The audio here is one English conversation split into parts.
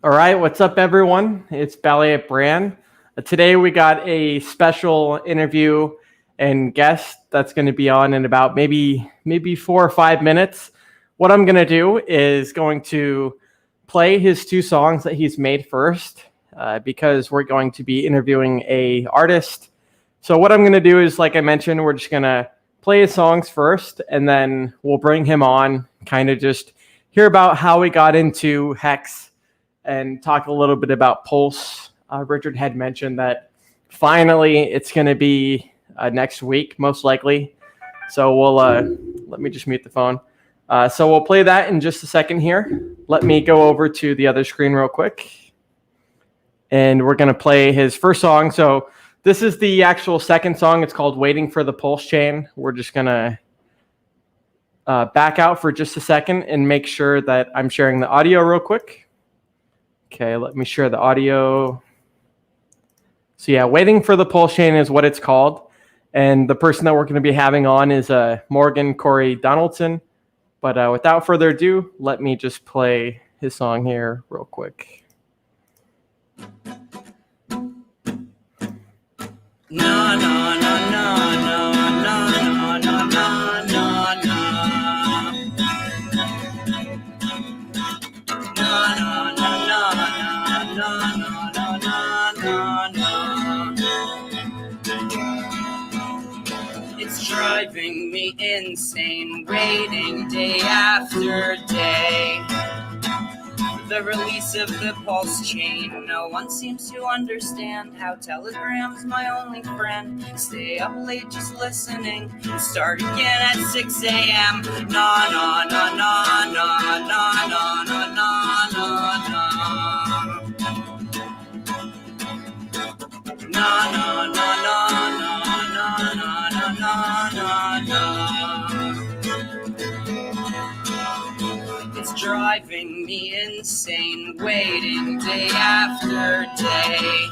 All right, what's up, everyone? It's Ballietbran. Today we got a special interview and guest that's going to be on in about maybe 4 or 5 minutes. What I'm going to do is going to play his 2 songs that he's made first, because we're going to be interviewing a artist. So what I'm going to do is, like I mentioned, we're just going to play his songs first, and then we'll bring him on, kind of just hear about how he got into Hex and talk a little bit about Pulse. Richard had mentioned that finally it's going to be next week, most likely. So we'll let me just mute the phone. So we'll play that in just a second here. Let me go over to the other screen real quick. And we're going to play his first song. So this is the actual second song. It's called Waiting for the PulseChain. We're just going to back out for just a second and make sure that I'm sharing the audio real quick. Okay, let me share the audio. So yeah, Waiting for the PulseChain is what it's called. And the person that we're going to be having on is Morgan Corey Donaldson. But without further ado, let me just play his song here real quick. It's driving me insane, waiting day after day. The release of the PulseChain. No one seems to understand how Telegram's my only friend. Stay up late just listening, start again at 6 a.m. Na na na na na na na na na na. Na na na na na na na na na. It's driving me insane, waiting day after day.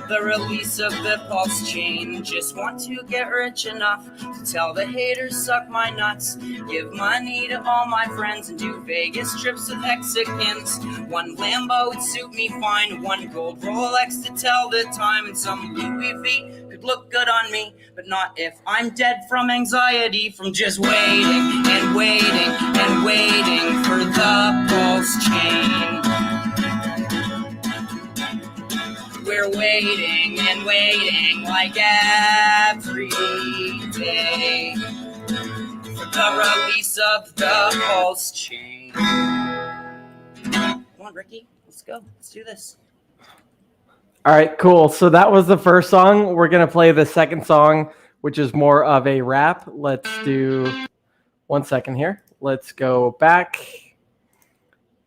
The release of the PulseChain. Just want to get rich enough to tell the haters suck my nuts. Give money to all my friends and do Vegas trips with Hexicans. One Lambo would suit me fine, one gold Rolex to tell the time, and some Louis V could look good on me, but not if I'm dead from anxiety, from just waiting and waiting and waiting for the PulseChain. We're waiting and waiting like every day for the release of the PulseChain. Come on, Ricky, let's go. Let's do this. All right, cool. So that was the first song. We're going to play the second song, which is more of a rap. Let's do 1 second here. Let's go back.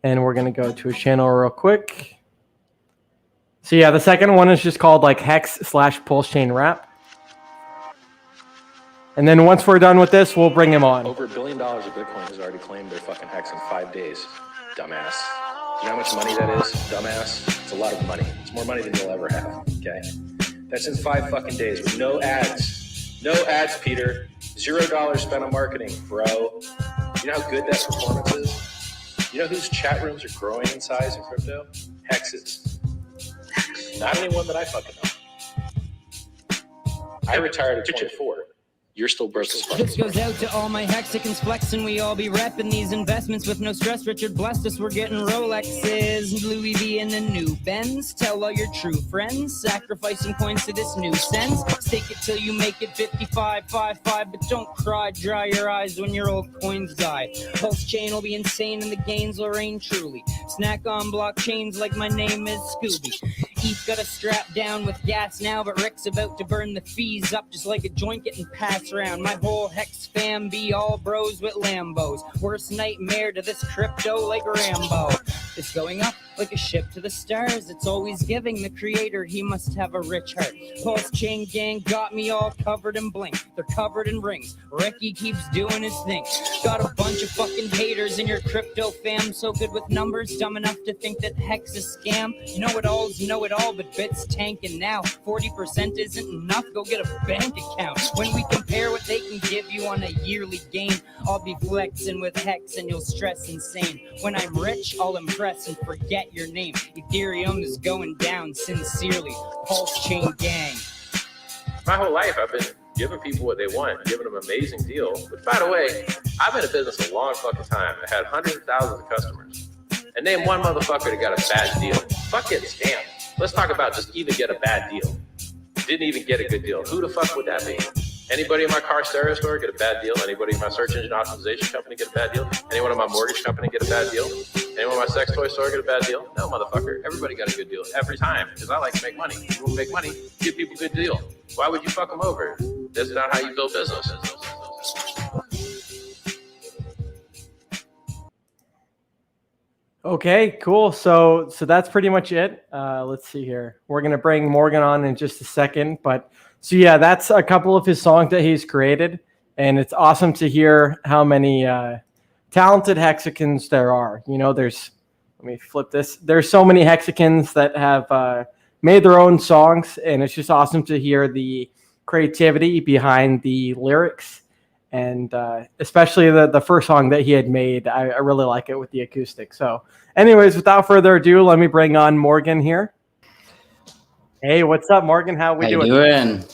And we're going to go to a channel real quick. So yeah, the second one is just called like Hex/PulseChain Rap. And then once we're done with this, we'll bring him on. Over $1 billion of Bitcoin has already claimed their fucking Hex in 5 days. Dumbass. You know how much money that is? Dumbass. It's a lot of money. It's more money than you'll ever have. Okay? That's in 5 fucking days with no ads. No ads, Peter. $0 spent on marketing, bro. You know how good that performance is? You know whose chat rooms are growing in size in crypto? Hexes. Not anyone that I fucking know. I retired at 24. You're still broke as fuck. This goes out to all my Hexicans flexing. We all be repping these investments with no stress. Richard blessed us. We're getting Rolexes, Louis V, and a new Benz. Tell all your true friends, sacrificing coins to this new sense. Stake it till you make it 55.55, but don't cry. Dry your eyes when your old coins die. PulseChain will be insane and the gains will reign truly. Snack on blockchains like my name is Scooby. ETH got a strap down with gas now, but Rick's about to burn the fees up just like a joint getting passed around. My whole Hex fam be all bros with Lambos. Worst nightmare to this crypto like Rambo. It's going up Like a ship to the stars, it's always giving. The creator, he must have a rich heart. PulseChain gang got me all covered in bling. They're covered in rings. Ricky keeps doing his thing. Got a bunch of fucking haters in your crypto fam. So good with numbers, dumb enough to think that Hex is scam. You know it all, but Bit's tanking now. 40% isn't enough, go get a bank account. When we compare what they can give you on a yearly gain, I'll be flexing with Hex and you'll stress insane. When I'm rich, I'll impress and forget your name. ETHEREUM is going down, sincerely, PulseChain gang. My whole life, I've been giving people what they want, giving them an amazing deal. Which, by the way, I've been in business a long fucking time. I had hundreds of thousands of customers. And name one motherfucker that got a bad deal. Fuck getting scammed. Let's talk about just even get a bad deal. Didn't even get a good deal. Who the fuck would that be? Anybody in my car stereo store get a bad deal? Anybody in my search engine optimization company get a bad deal? Anyone in my mortgage company get a bad deal? Anyone in my sex toy store get a bad deal? No, motherfucker. Everybody got a good deal every time because I like to make money. You want to make money, give people a good deal. Why would you fuck them over? That's not how you build business. Okay, cool. So that's pretty much it. Let's see here. We're gonna bring Morgan on in just a second, but so yeah, that's a couple of his songs that he's created, and it's awesome to hear how many talented Hexicans there are. You know, let me flip this. There's so many Hexicans that have made their own songs, and it's just awesome to hear the creativity behind the lyrics. And especially the first song that he had made, I really like it with the acoustic. So anyways, without further ado, let me bring on Morgan here. Hey, what's up, Morgan? How we doing?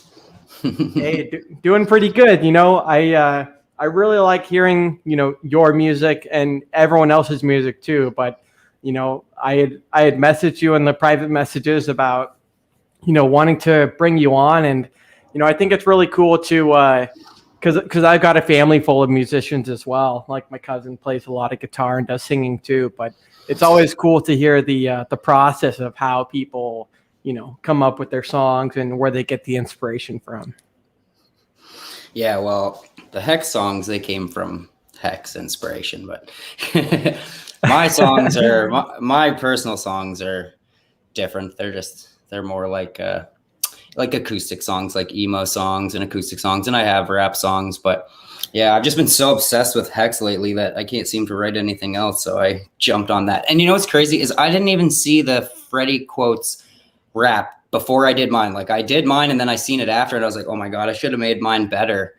Hey, doing pretty good. You know, I really like hearing, you know, your music and everyone else's music too. But, you know, I had messaged you in the private messages about, you know, wanting to bring you on. And, you know, I think it's really cool to because I've got a family full of musicians as well. Like my cousin plays a lot of guitar and does singing too. But it's always cool to hear the process of how people, you know, come up with their songs and where they get the inspiration from. Yeah, well, the Hex songs, they came from Hex inspiration, but my songs are my personal songs are different. They're more like acoustic songs, like emo songs and acoustic songs, and I have rap songs. But yeah, I've just been so obsessed with Hex lately that I can't seem to write anything else, so I jumped on that. And you know what's crazy is I didn't even see the Freddie Quotes rap before I did mine. Like I did mine and then I seen it after and I was like, oh my God, I should have made mine better.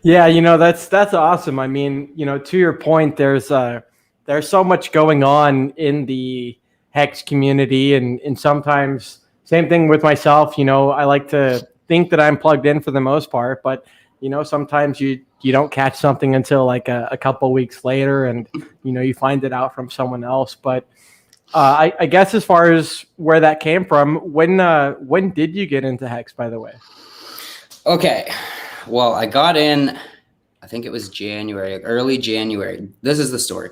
Yeah, you know, that's awesome. I mean, you know, to your point, there's so much going on in the Hex community, and sometimes same thing with myself. You know, I like to think that I'm plugged in for the most part, but you know, sometimes you don't catch something until like a couple weeks later, and you know, you find it out from someone else. But I guess as far as where that came from, when did you get into Hex, by the way? Okay, well, I got in, I think it was January, early January. This is the story.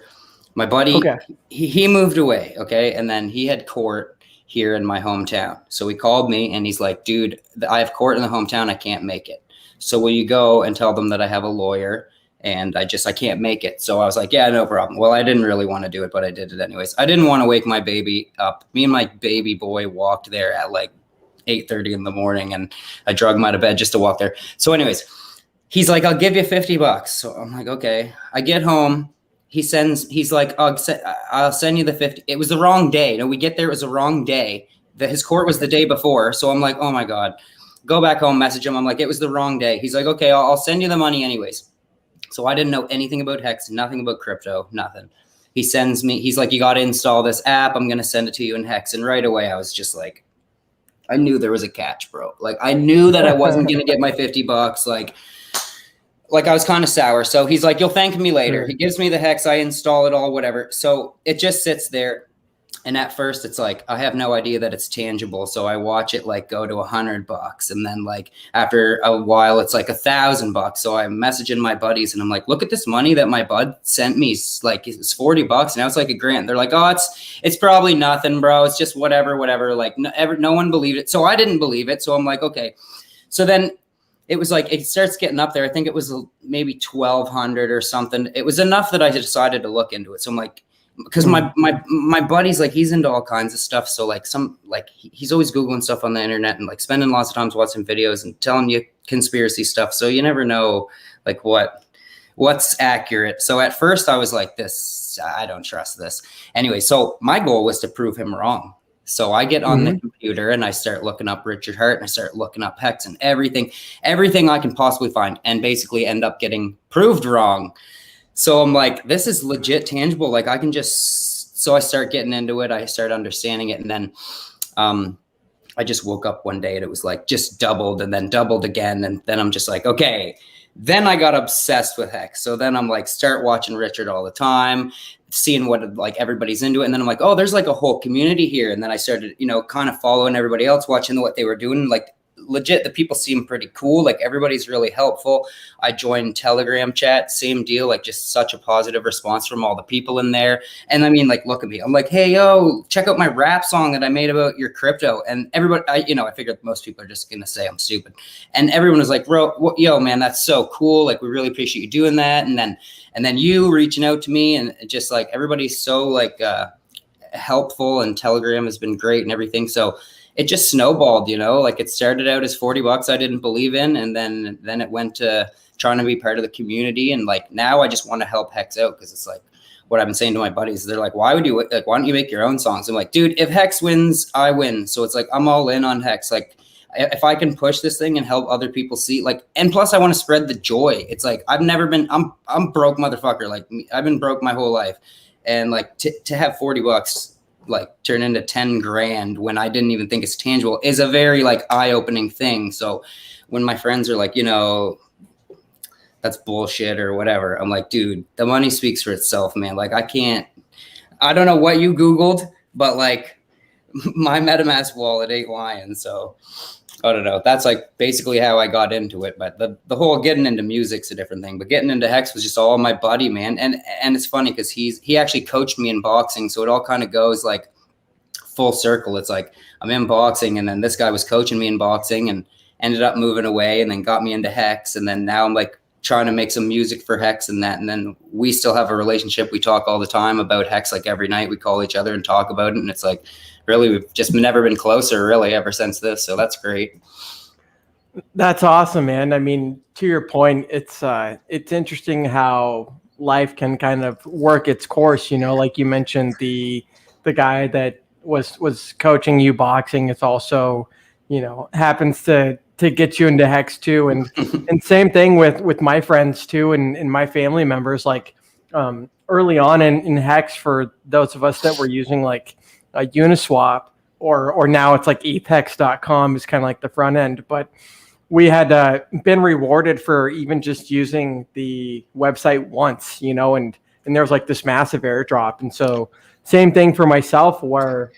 My buddy, okay, he moved away, okay, and then he had court here in my hometown. So he called me and he's like, dude, I have court in the hometown. I can't make it. So will you go and tell them that I have a lawyer and I can't make it? So I was like, yeah, no problem. Well, I didn't really want to do it, but I did it anyways. I didn't want to wake my baby up. Me and my baby boy walked there at like 8:30 in the morning, and I drug him out of bed just to walk there. So anyways, he's like, I'll give you $50. So I'm like, okay. I get home. He's like, I'll send you the 50. It was the wrong day. No, we get there. It was the wrong day. His court was the day before. So I'm like, oh my God, go back home, message him. I'm like, it was the wrong day. He's like, okay, I'll send you the money anyways. So I didn't know anything about Hex, nothing about crypto, nothing. He sends me, he's like, you got to install this app. I'm going to send it to you in Hex. And right away, I was just like, I knew there was a catch, bro. Like I knew that I wasn't going to get my $50. Like I was kind of sour. So he's like, you'll thank me later. He gives me the Hex. I install it all, whatever. So it just sits there. And at first it's like, I have no idea that it's tangible. So I watch it like go to $100. And then like after a while, it's like $1,000. So I'm messaging my buddies and I'm like, look at this money that my bud sent me. Like it's $40. Now it's like $1,000. They're like, oh, it's probably nothing, bro. It's just whatever. Like no one believed it. So I didn't believe it. So I'm like, okay. So then it was like, it starts getting up there. I think it was maybe 1,200 or something. It was enough that I decided to look into it. So I'm like, because my buddy's like, he's into all kinds of stuff. So like he's always Googling stuff on the internet and like spending lots of times watching videos and telling you conspiracy stuff. So you never know like what's accurate. So at first I was like, I don't trust this. Anyway, so my goal was to prove him wrong. So I get on the computer and I start looking up Richard Hart and I start looking up Hex and everything I can possibly find, and basically end up getting proved wrong. So I'm like, this is legit tangible. Like I can so I start getting into it. I start understanding it. And then I just woke up one day and it was like just doubled and then doubled again. And then I'm just like, okay. Then I got obsessed with Hex. So then I'm like, start watching Richard all the time, seeing what like everybody's into it. And then I'm like, oh, there's like a whole community here. And then I started, kind of following everybody else, watching what they were doing. Like legit, the people seem pretty cool. Like everybody's really helpful. I joined Telegram chat, same deal, like just such a positive response from all the people in there. And I mean, like, look at me. I'm like, hey, yo, check out my rap song that I made about your crypto. And everybody, I figured most people are just going to say I'm stupid. And everyone was like, bro, yo, man, that's so cool. Like, we really appreciate you doing that. And then you reaching out to me, and just like, everybody's so like helpful, and Telegram has been great and everything. So it just snowballed, like it started out as $40 I didn't believe in. And then it went to trying to be part of the community. And like, now I just want to help Hex out. Cause it's like what I've been saying to my buddies, they're like, why don't you make your own songs? I'm like, dude, if Hex wins, I win. So it's like, I'm all in on Hex. Like if I can push this thing and help other people see, like, and plus I want to spread the joy. It's like, I'm broke motherfucker. Like I've been broke my whole life. And like to have $40 like turn into 10 grand when I didn't even think it's tangible is a very like eye-opening thing. So when my friends are like, that's bullshit or whatever, I'm like, dude, the money speaks for itself, man. Like I don't know what you Googled, but like my MetaMask wallet ain't lying. So I don't know. That's like basically how I got into it. But the whole getting into music's a different thing. But getting into Hex was just all my buddy, man. And it's funny because he actually coached me in boxing. So it all kind of goes like full circle. It's like I'm in boxing, and then this guy was coaching me in boxing and ended up moving away and then got me into Hex. And then now I'm like trying to make some music for Hex and that. And then we still have a relationship. We talk all the time about Hex. Like every night we call each other and talk about it. And it's like, really, we've just never been closer really ever since this. So that's great. That's awesome, man. I mean, to your point, it's interesting how life can kind of work its course. Like you mentioned, the guy that was coaching you boxing, it's also, happens to get you into Hex too. And and same thing with my friends too, and my family members, like early on in Hex, for those of us that were using like Uniswap, or now it's like ETHEX.com is kind of like the front end, but we had been rewarded for even just using the website once, and there was like this massive airdrop. And so same thing for myself, where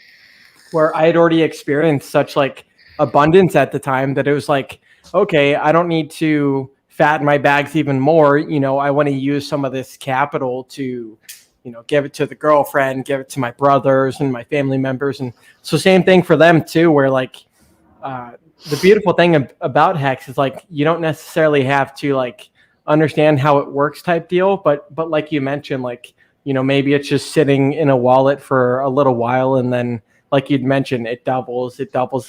I had already experienced such like abundance at the time that it was like, okay, I don't need to fatten my bags even more. I want to use some of this capital to give it to the girlfriend, give it to my brothers and my family members. And so same thing for them too, where like the beautiful thing about Hex is like, you don't necessarily have to like understand how it works type deal. But like you mentioned, like, maybe it's just sitting in a wallet for a little while. And then like you'd mentioned, it doubles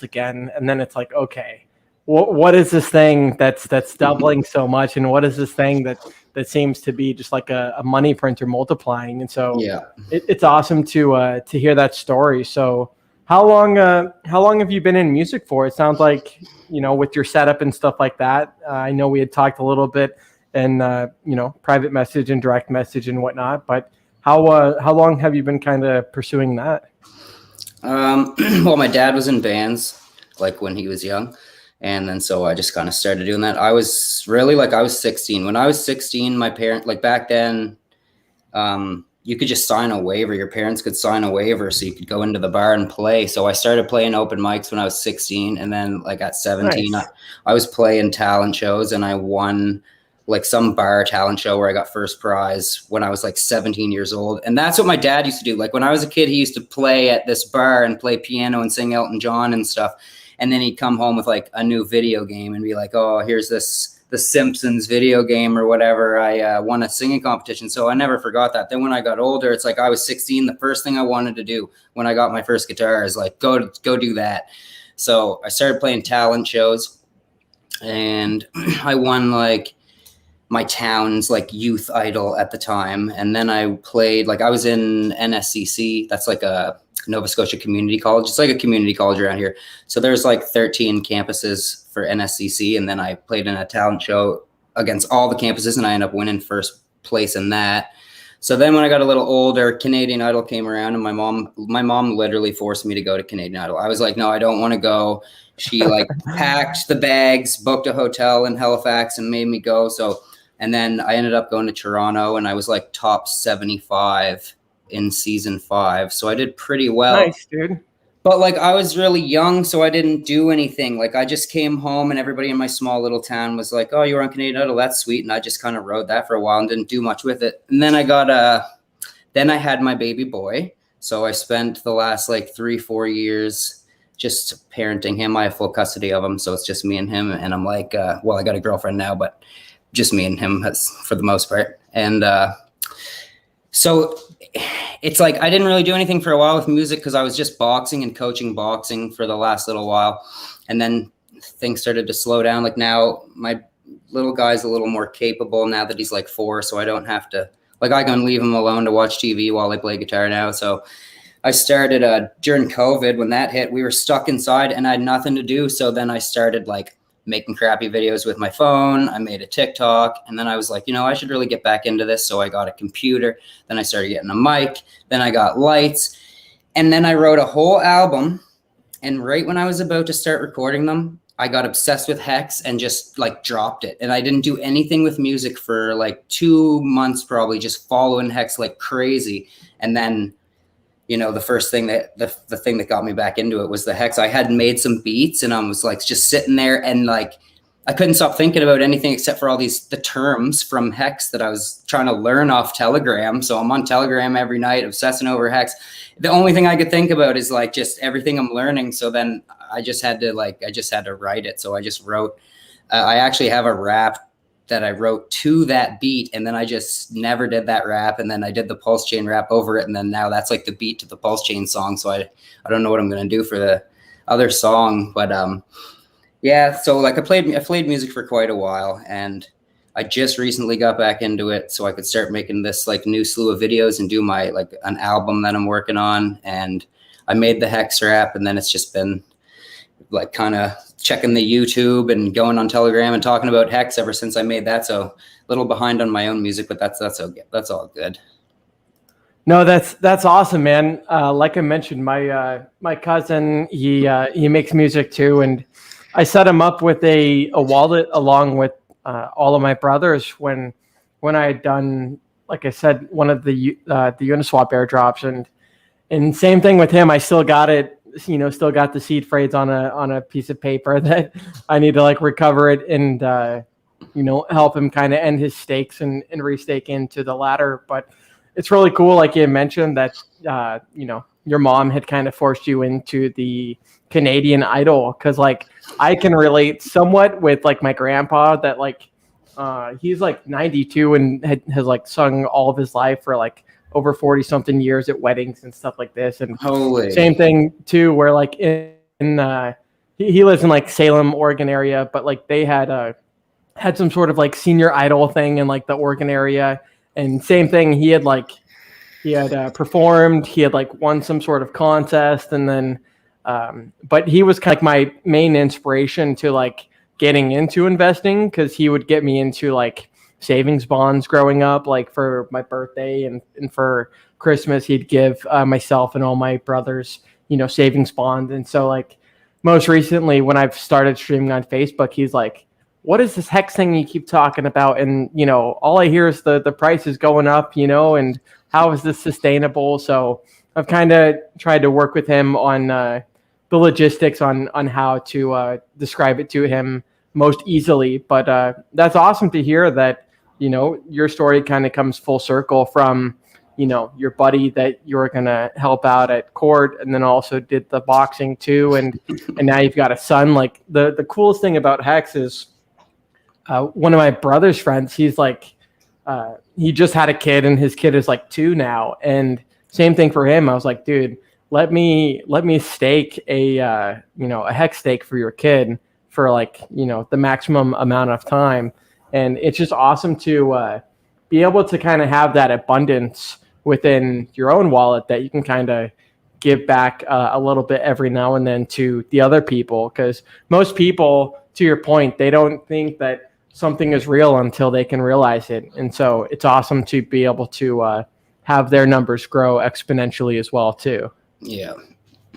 again. And then it's like, okay, what is this thing that's doubling so much? And what is this thing that seems to be just like a money printer multiplying? And so yeah, it's awesome to hear that story. So how long have you been in music for? It sounds like, with your setup and stuff like that. I know we had talked a little bit in, private message and direct message and whatnot, but how long have you been kind of pursuing that? Well, my dad was in bands like when he was young. And then so I just kind of started doing that. I was really like, I was 16. When I was 16, my parent, like back then, you could just sign a waiver. Your parents could sign a waiver so you could go into the bar and play. So I started playing open mics when I was 16. And then like at 17, nice. I was playing talent shows, and I won like some bar talent show where I got first prize when I was like 17 years old. And that's what my dad used to do. Like when I was a kid, he used to play at this bar and play piano and sing Elton John and stuff. And then he'd come home with like a new video game and be like, oh, here's this the Simpsons video game or whatever, I won a singing competition. So I never forgot that. Then when I got older, it's like I was 16. The first thing I wanted to do when I got my first guitar is like, go do that. So I started playing talent shows, and I won like my town's like youth idol at the time. And then I played, like I was in NSCC. That's like a Nova Scotia Community College. It's like a community college around here. So there's like 13 campuses for NSCC. And then I played in a talent show against all the campuses, and I ended up winning first place in that. So then when I got a little older, Canadian Idol came around, and my mom literally forced me to go to Canadian Idol. I was like, no, I don't want to go. She like packed the bags, booked a hotel in Halifax, and made me go. So, and then I ended up going to Toronto, and I was like top 75 in season 5. So I did pretty well. Nice, dude. But like I was really young, so I didn't do anything. Like I just came home, and everybody in my small little town was like, oh, you were on Canadian Idol, that's sweet. And I just kind of rode that for a while and didn't do much with it. And then then I had my baby boy. So I spent the last like 3-4 years just parenting him. I have full custody of him. So it's just me and him. And I'm like, well, I got a girlfriend now, but just me and him for the most part. And so it's like I didn't really do anything for a while with music because I was just boxing and coaching boxing for the last little while. And then things started to slow down. Like now my little guy's a little more capable now that he's like 4. So I don't have to, like I can leave him alone to watch TV while I play guitar now. So I started during COVID when that hit, we were stuck inside and I had nothing to do. So then I started like making crappy videos with my phone. I made a TikTok, and then I was like, you know, I should really get back into this. So I got a computer, then I started getting a mic, then I got lights, and then I wrote a whole album. And right when I was about to start recording them, I got obsessed with Hex and just like dropped it. And I didn't do anything with music for like 2 months, probably just following Hex like crazy. And then, you know, the first thing that the thing that got me back into it was the Hex. I had made some beats, and I was like just sitting there, and like I couldn't stop thinking about anything except for all the terms from Hex that I was trying to learn off Telegram. So I'm on Telegram every night, obsessing over Hex. The only thing I could think about is like just everything I'm learning. So then I just had to write it. So I just wrote. I actually have a rap that I wrote to that beat, and then I just never did that rap, and then I did the PulseChain rap over it, and then now that's like the beat to the PulseChain song. So I don't know what I'm gonna do for the other song, but yeah. So like I played music for quite a while, and I just recently got back into it so I could start making this like new slew of videos and do my like an album that I'm working on. And I made the Hex rap, and then it's just been like kind of checking the YouTube and going on Telegram and talking about Hex ever since I made that. So a little behind on my own music, but that's okay. That's all good. No, that's awesome, man. Like I mentioned, my cousin, he makes music too, and I set him up with a wallet along with all of my brothers when I had done, like I said, one of the Uniswap airdrops, and same thing with him. I still got it. You know, still got the seed phrase on a piece of paper that I need to like recover it and you know, help him kind of end his stakes and restake into the ladder. But it's really cool, like you mentioned, that you know, your mom had kind of forced you into the Canadian Idol, because like I can relate somewhat with like my grandpa that like he's like 92 and has like sung all of his life for like over 40 something years at weddings and stuff like this. And same thing too, where like he lives in like Salem, Oregon area, but like they had some sort of like senior idol thing in like the Oregon area. And same thing, he had performed, he had like won some sort of contest, and then but he was kind of like my main inspiration to like getting into investing, because he would get me into like savings bonds growing up. Like for my birthday and for Christmas, he'd give myself and all my brothers, you know, savings bond. And so like most recently when I've started streaming on Facebook, he's like, what is this Hex thing you keep talking about? And, you know, all I hear is the price is going up, you know, and how is this sustainable? So I've kind of tried to work with him on the logistics on how to describe it to him most easily. But that's awesome to hear that, you know, your story kind of comes full circle from, you know, your buddy that you were going to help out at court, and then also did the boxing too. And now you've got a son. Like the coolest thing about Hex is one of my brother's friends, he's like, he just had a kid and his kid is like 2 now. And same thing for him. I was like, dude, let me stake a hex stake for your kid for like, the maximum amount of time. And it's just awesome to be able to kind of have that abundance within your own wallet that you can kind of give back a little bit every now and then to the other people. Because most people, to your point, they don't think that something is real until they can realize it. And so it's awesome to be able to have their numbers grow exponentially as well too. Yeah,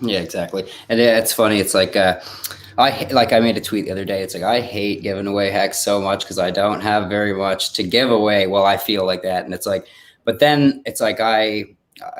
exactly. And it's funny. It's like, I made a tweet the other day. It's like, I hate giving away hex so much because I don't have very much to give away. Well, I feel like that. And it's like, but then it's like, I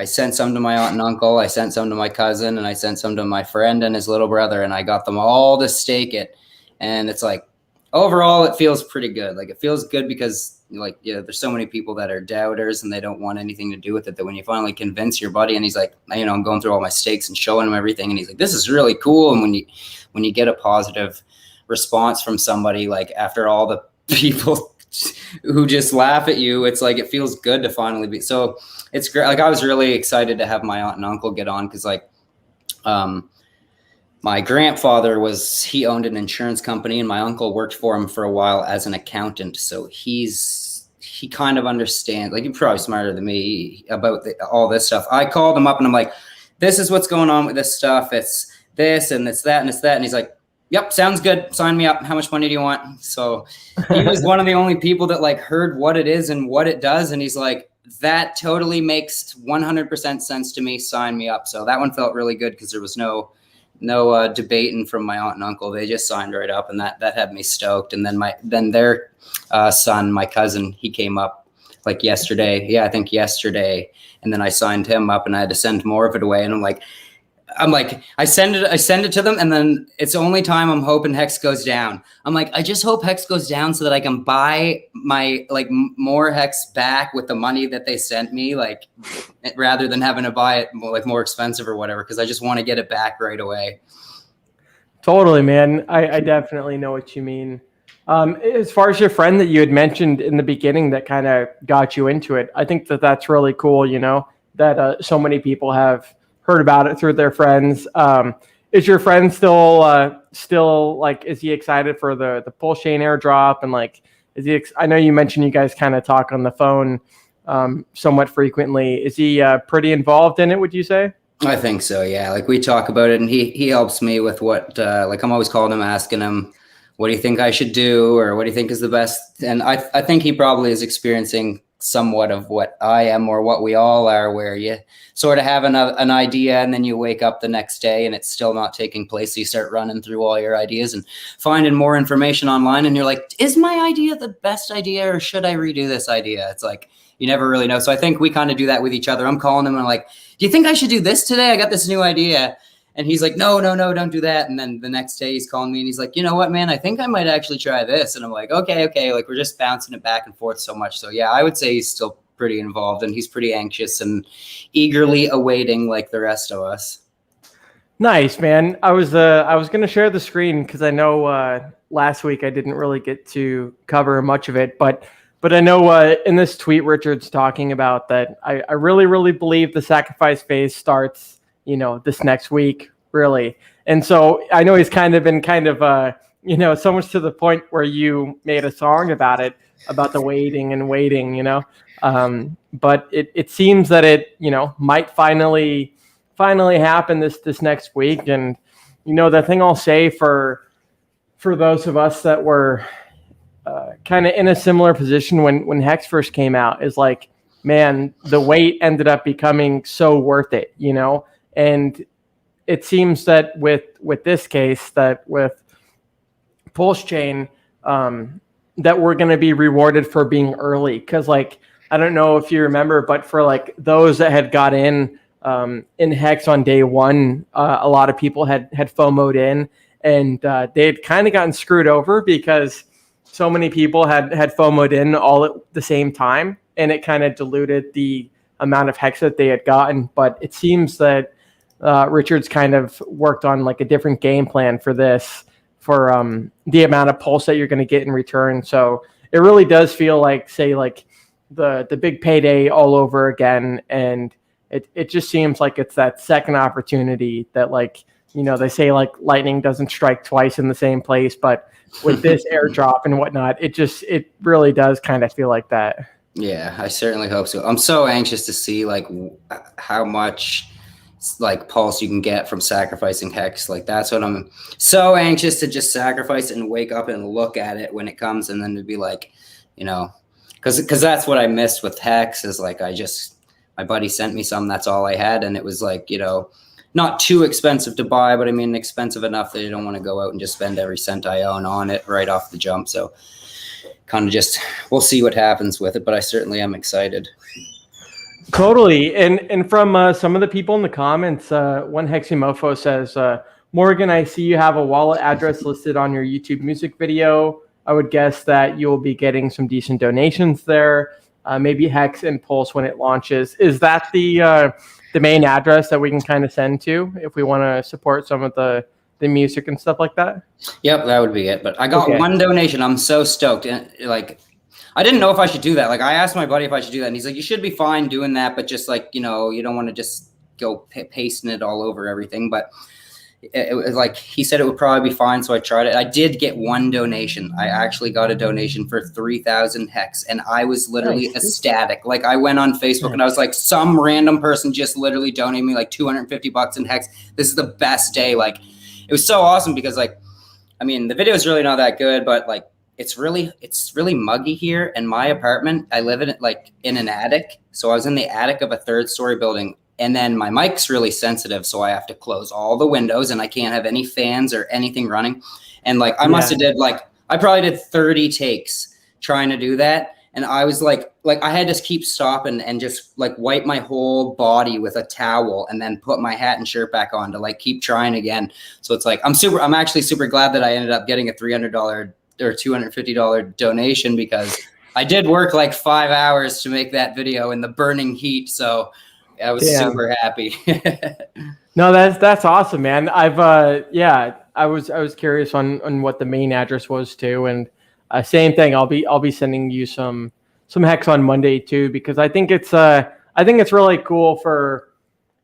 sent some to my aunt and uncle. I sent some to my cousin, and I sent some to my friend and his little brother, and I got them all to stake it. And it's like, overall, it feels pretty good. Like, it feels good because, like, there's so many people that are doubters and they don't want anything to do with it, that when you finally convince your buddy and he's like, I'm going through all my stakes and showing him everything, and he's like, this is really cool. And when you get a positive response from somebody, like, after all the people who just laugh at you, it's like, it feels good to finally be. So it's great. Like, I was really excited to have my aunt and uncle get on, because like, my grandfather he owned an insurance company, and my uncle worked for him for a while as an accountant. So he kind of understands, like, you're probably smarter than me about all this stuff. I called him up and I'm like, this is what's going on with this stuff. It's this and it's that and it's that. And he's like, yep, sounds good. Sign me up. How much money do you want? So he was one of the only people that like heard what it is and what it does. And he's like, that totally makes 100% sense to me. Sign me up. So that one felt really good because there was no debating from my aunt and uncle. They just signed right up, and that had me stoked. And then their son, my cousin, he came up like yesterday. Yeah, I think yesterday. And then I signed him up, and I had to send more of it away. And I'm like, I send it to them, and then it's the only time I'm hoping Hex goes down. I'm like, I just hope Hex goes down so that I can buy my more Hex back with the money that they sent me, like, rather than having to buy it more expensive or whatever, because I just want to get it back right away. Totally, man. I definitely know what you mean. As far as your friend that you had mentioned in the beginning that kind of got you into it, I think that's really cool, that so many people have heard about it through their friends. Is your friend still like, is he excited for the PulseChain airdrop? And like, I know you mentioned you guys kind of talk on the phone somewhat frequently. Is he pretty involved in it, would you say? I think so. Yeah. Like, we talk about it, and he helps me with what, I'm always calling him, asking him, what do you think I should do? Or what do you think is the best? And I think he probably is experiencing somewhat of what I am, or what we all are, where you sort of have an idea, and then you wake up the next day and it's still not taking place. So you start running through all your ideas and finding more information online, and you're like, is my idea the best idea, or should I redo this idea? It's like, you never really know. So I think we kind of do that with each other. I'm calling him and I'm like, do you think I should do this today? I got this new idea. And he's like, no, don't do that. And then the next day he's calling me and he's like, you know what, man, I think I might actually try this. And I'm like, okay. Like, we're just bouncing it back and forth so much. So yeah, I would say he's still pretty involved, and he's pretty anxious and eagerly awaiting like the rest of us. Nice, man. I was going to share the screen because I know last week I didn't really get to cover much of it, but I know in this tweet, Richard's talking about that. I really, really believe the sacrifice phase starts, this next week, really. And so I know he's kind of been so much to the point where you made a song about it, about the waiting, but it seems that it, might finally happen this next week. And, the thing I'll say for those of us that were kind of in a similar position when Hex first came out is like, man, the wait ended up becoming so worth it, And it seems that with this case, that with PulseChain, that we're going to be rewarded for being early. Because, like, I don't know if you remember, but for like those that had got in Hex on day one, a lot of people had FOMO'd in, and they had kind of gotten screwed over because so many people had FOMO'd in all at the same time, and it kind of diluted the amount of Hex that they had gotten. But it seems that Richard's kind of worked on like a different game plan for this the amount of pulse that you're going to get in return. So it really does feel like, say, like the big payday all over again. And it just seems like it's that second opportunity that, like, you know, they say like lightning doesn't strike twice in the same place, but with this airdrop and whatnot, it really does kind of feel like that. Yeah, I certainly hope so. I'm so anxious to see like how much like pulse you can get from sacrificing Hex. Like that's what I'm so anxious to just sacrifice and wake up and look at it when it comes, and then to be like, you know, because that's what I missed with Hex is like my buddy sent me some, that's all I had, and it was like, you know, not too expensive to buy, but I mean expensive enough that you don't want to go out and just spend every cent I own on it right off the jump. So kind of just, we'll see what happens with it, but I certainly am excited. Totally. And from some of the people in the comments, one Heximofo says, Morgan, I see you have a wallet address listed on your YouTube music video. I would guess that you'll be getting some decent donations there, maybe Hex and Pulse when it launches. Is that the main address that we can kind of send to if we want to support some of the music and stuff like that? Yep, that would be it. But I got one donation. I'm so stoked. And like, I didn't know if I should do that. Like, I asked my buddy if I should do that, and he's like, you should be fine doing that, but just like, you know, you don't want to just go pasting it all over everything. But it was like, he said it would probably be fine, so I tried it. I did get one donation. I actually got a donation for 3,000 Hex, and I was literally ecstatic. Like, I went on Facebook and I was like, some random person just literally donated me like $250 in Hex. This is the best day. Like, it was so awesome because, like, I mean, the video is really not that good, but like, it's really muggy here. And my apartment, I live in it like in an attic. So I was in the attic of a 3rd-story building, and then my mic's really sensitive, so I have to close all the windows and I can't have any fans or anything running. And like, I must have I probably did 30 takes trying to do that. And I was like I had to keep stopping and just like wipe my whole body with a towel and then put my hat and shirt back on to like keep trying again. So it's like, I'm actually super glad that I ended up getting a $300 or $250 donation, because I did work like 5 hours to make that video in the burning heat. So I was super happy. No, that's awesome, man. I was curious on what the main address was too, and same thing. I'll be sending you some Hex on Monday too, because I think it's really cool for,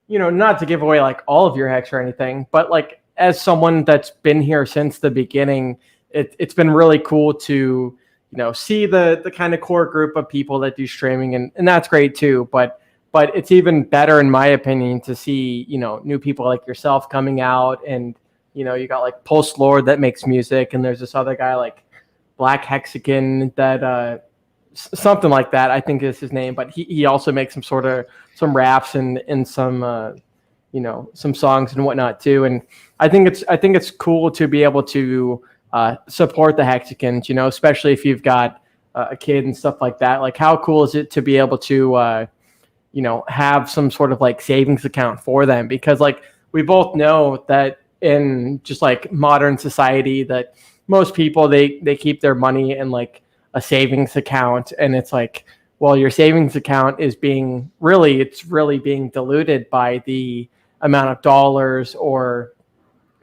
you know, not to give away like all of your Hex or anything, but like as someone that's been here since the beginning, it's been really cool to, you know, see the kind of core group of people that do streaming, and that's great too. But it's even better, in my opinion, to see, you know, new people like yourself coming out, and, you know, you got like Pulse Lord that makes music, and there's this other guy like Black Hexican that something like that, I think is his name, but he also makes some raps and some you know, some songs and whatnot too. And I think it's cool to be able to support the Hexicans, you know, especially if you've got a kid and stuff like that. Like, how cool is it to be able to you know, have some sort of like savings account for them? Because like, we both know that in just like modern society, that most people, they keep their money in like a savings account, and it's like, well, your savings account is being really being diluted by the amount of dollars, or,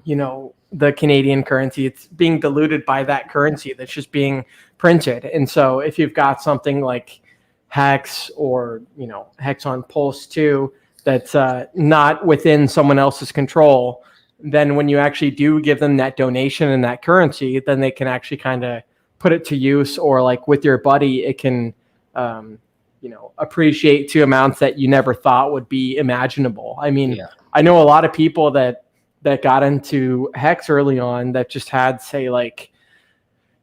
you know, the Canadian currency. It's being diluted by that currency that's just being printed. And so if you've got something like Hex, or, you know, Hex on Pulse too, that's not within someone else's control, then when you actually do give them that donation and that currency, then they can actually kind of put it to use, or like with your buddy, it can, you know, appreciate to amounts that you never thought would be imaginable. I mean, I know a lot of people that got into Hex early on that just had, say, like,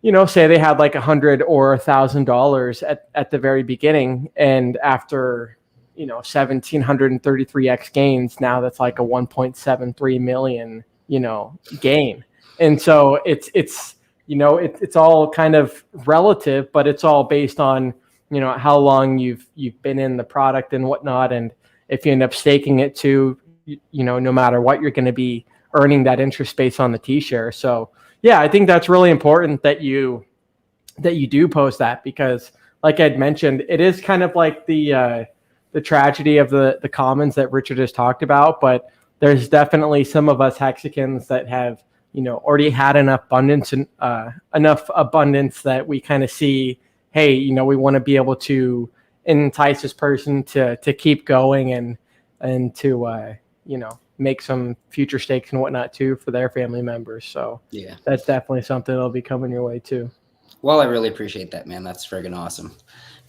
you know, say they had like $100 or $1,000 at the very beginning, and after, you know, 1,733x gains, now that's like a 1.73 million, you know, gain. And so it's you know, it's all kind of relative, but it's all based on, you know, how long you've been in the product and whatnot. And if you end up staking it too, you know, no matter what, you're going to be earning that interest based on the T-share. So yeah, I think that's really important that you do post that, because like I'd mentioned, it is kind of like the tragedy of the commons that Richard has talked about, but there's definitely some of us Hexicans that have already had enough abundance and that we kind of see, hey, we want to be able to entice this person to keep going and to make some future stakes and whatnot too for their family members. So yeah, that's definitely something that'll be coming your way too. Well, I really appreciate that, man. That's friggin' awesome.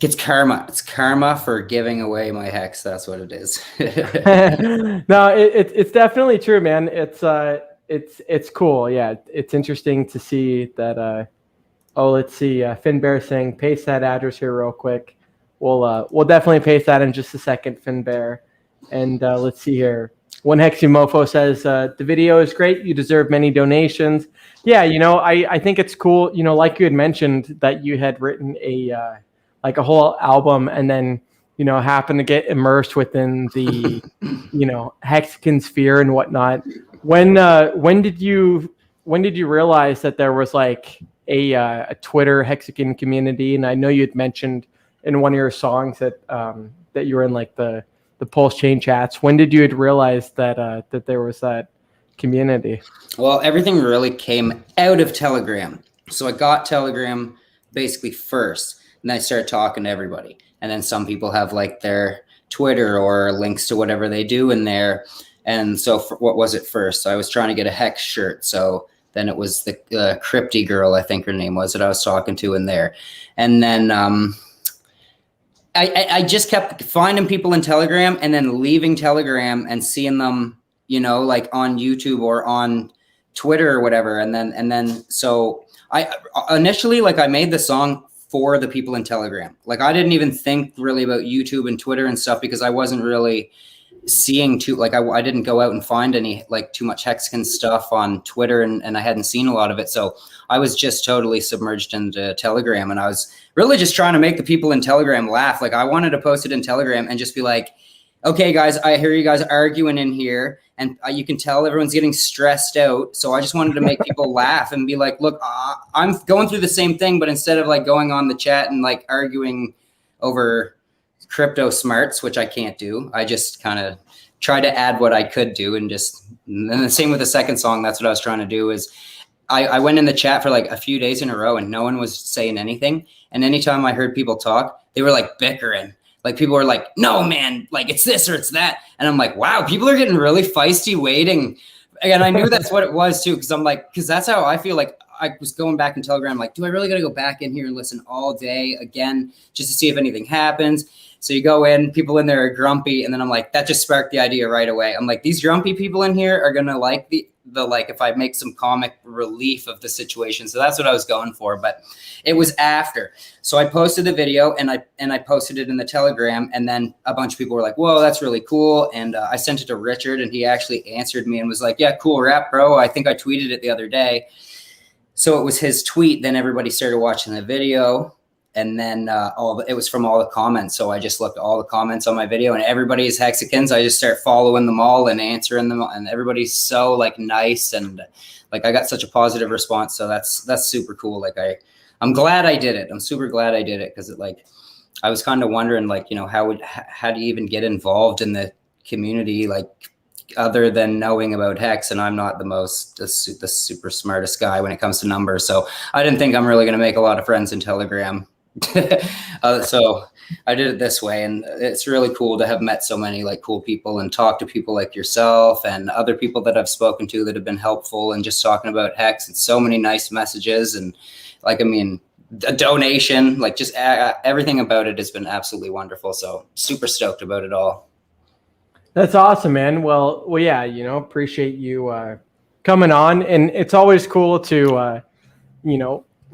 It's karma. It's karma for giving away my hex. That's what it is. No, it's definitely true, man. It's cool. Yeah, it's interesting to see that. Let's see. Finn Bear saying, paste that address here real quick. We'll definitely paste that in just a second, Finn Bear. And let's see here. One Hexy Mofo says, the video is great. You deserve many donations. Yeah, I think it's cool. Like you had mentioned that you had written a whole album and then, happen to get immersed within the, Hexican sphere and whatnot. When did you realize that there was like a Twitter Hexican community? And I know you had mentioned in one of your songs that you were in like the PulseChain chats. When did you realize that there was that community? Well, everything really came out of Telegram. So I got Telegram basically first, and then I started talking to everybody. And then some people have like their Twitter or links to whatever they do in there. And so what was it first? So I was trying to get a Hex shirt. So then it was the Crypty girl, I think her name was, that I was talking to in there. And then I just kept finding people in Telegram and then leaving Telegram and seeing them, like on YouTube or on Twitter or whatever. And then so I initially, like, I made the song for the people in Telegram. Like, I didn't even think really about YouTube and Twitter and stuff because I wasn't really seeing I didn't go out and find any like too much Hexican stuff on Twitter and I hadn't seen a lot of it. So I was just totally submerged into Telegram, and I was really just trying to make the people in Telegram laugh. Like, I wanted to post it in Telegram and just be like, okay, guys, I hear you guys arguing in here, and you can tell everyone's getting stressed out. So I just wanted to make people laugh and be like, look, I'm going through the same thing, but instead of like going on the chat and like arguing over crypto smarts, which I can't do, I just kind of try to add what I could do. And the same with the second song. That's what I was trying to do is I went in the chat for like a few days in a row and no one was saying anything. And anytime I heard people talk, they were like bickering. Like, people were like, no, man, like, it's this or it's that. And I'm like, wow, people are getting really feisty waiting. And I knew that's what it was too. Because that's how I feel. Like, I was going back in Telegram, like, do I really got to go back in here and listen all day again just to see if anything happens? So you go in, people in there are grumpy. And then I'm like, that just sparked the idea right away. I'm like, these grumpy people in here are going to like the like, if I make some comic relief of the situation. So that's what I was going for. But it was after. So I posted the video and I posted it in the Telegram. And then a bunch of people were like, whoa, that's really cool. And I sent it to Richard, and he actually answered me and was like, yeah, cool rap, bro. I think I tweeted it the other day. So it was his tweet. Then everybody started watching the video. And then it was from all the comments. So I just looked at all the comments on my video, and everybody is Hexicans. I just start following them all and answering them, and everybody's so like nice, and like I got such a positive response. So that's super cool. Like I'm glad I did it. I'm super glad I did it, because I was kind of wondering, like, how do you even get involved in the community, like, other than knowing about Hex? And I'm not the super smartest guy when it comes to numbers. So I didn't think I'm really going to make a lot of friends in Telegram. So I did it this way, and it's really cool to have met so many like cool people and talk to people like yourself and other people that I've spoken to that have been helpful, and just talking about Hex, and so many nice messages, and like, I mean, a donation, like, just everything about it has been absolutely wonderful. So super stoked about it all. That's awesome, man. Well, yeah, appreciate you coming on, and it's always cool to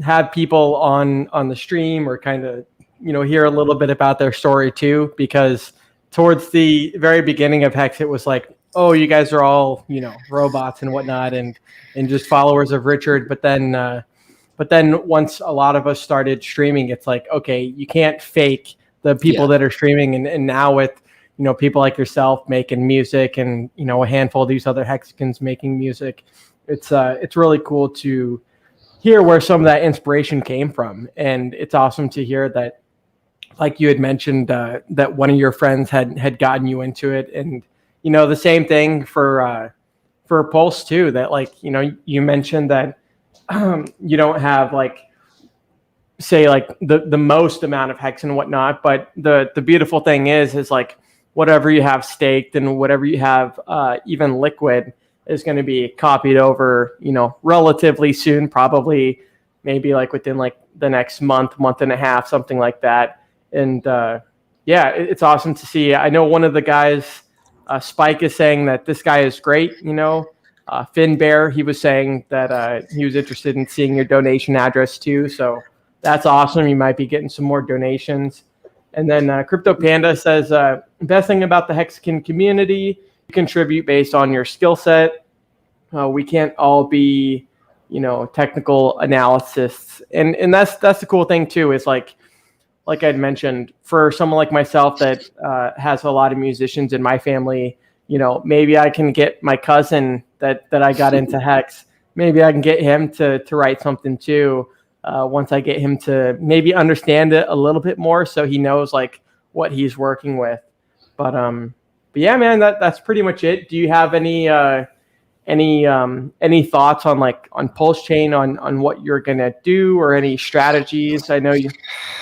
have people on the stream, or kind of hear a little bit about their story too, because towards the very beginning of Hex, it was like, oh, you guys are all robots and whatnot, and just followers of Richard. But then once a lot of us started streaming, it's like, okay, you can't fake the people that are streaming, and now with people like yourself making music, and a handful of these other Hexicans making music, it's really cool to hear where some of that inspiration came from. And it's awesome to hear that, like you had mentioned, that one of your friends had gotten you into it. And the same thing for for Pulse too, that like, you know, you mentioned that you don't have like, say like the most amount of hex and whatnot, but the beautiful thing is like whatever you have staked and whatever you have even liquid is going to be copied over, you know, relatively soon, probably maybe like within like the next month and a half, something like that. And yeah, it's awesome to see. I know one of the guys, Spike, is saying that this guy is great. You know, Finn Bear, he was saying that he was interested in seeing your donation address too. So that's awesome. You might be getting some more donations. And then Crypto Panda says, best thing about the Hexican community, you contribute based on your skill set. We can't all be, you know, technical analysts. And that's the cool thing too, is like I'd mentioned, for someone like myself that has a lot of musicians in my family, you know, maybe I can get my cousin that I got into Hex, maybe I can get him to write something too. Once I get him to maybe understand it a little bit more, so he knows like what he's working with. But yeah, man, that's pretty much it. Do you have any thoughts on like on PulseChain on what you're gonna do, or any strategies? I know you